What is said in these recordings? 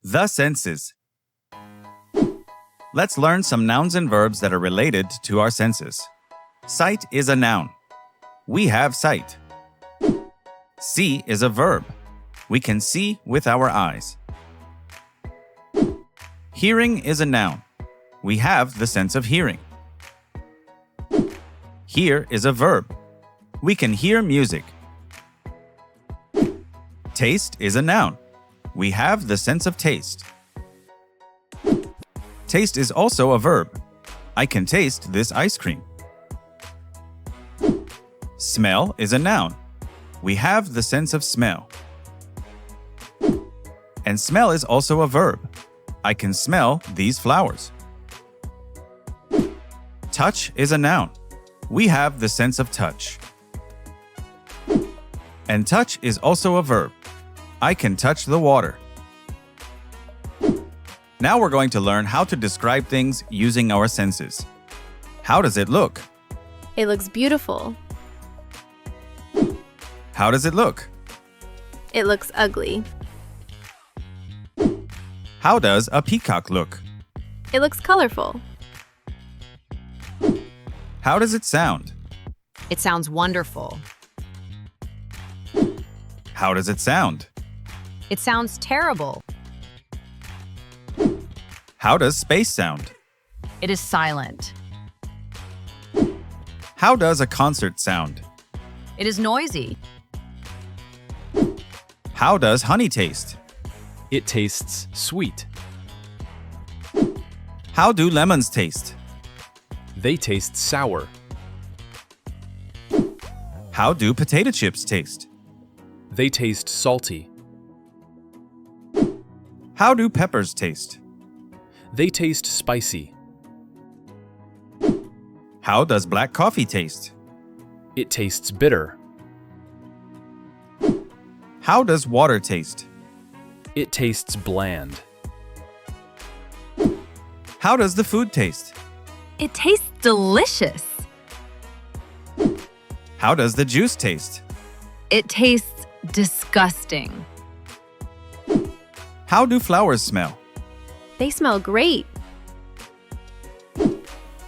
The senses. Let's learn some nouns and verbs that are related to our senses. Sight is a noun. We have sight. See is a verb. We can see with our eyes. Hearing is a noun. We have the sense of hearing. Hear is a verb. We can hear music. Taste is a noun. We have the sense of taste. Taste is also a verb. I can taste this ice cream. Smell is a noun. We have the sense of smell. And smell is also a verb. I can smell these flowers. Touch is a noun. We have the sense of touch. And touch is also a verb. I can touch the water. Now we're going to learn how to describe things using our senses. How does it look? It looks beautiful. How does it look? It looks ugly. How does a peacock look? It looks colorful. How does it sound? It sounds wonderful. How does it sound? It sounds terrible. How does space sound? It is silent. How does a concert sound? It is noisy. How does honey taste? It tastes sweet. How do lemons taste? They taste sour. How do potato chips taste? They taste salty. How do peppers taste? They taste spicy. How does black coffee taste? It tastes bitter. How does water taste? It tastes bland. How does the food taste? It tastes delicious. How does the juice taste? It tastes disgusting. How do flowers smell? They smell great.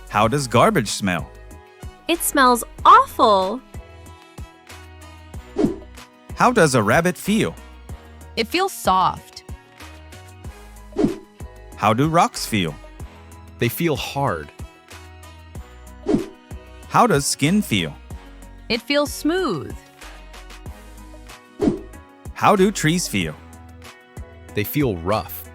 How does garbage smell? It smells awful. How does a rabbit feel? It feels soft. How do rocks feel? They feel hard. How does skin feel? It feels smooth. How do trees feel? They feel rough.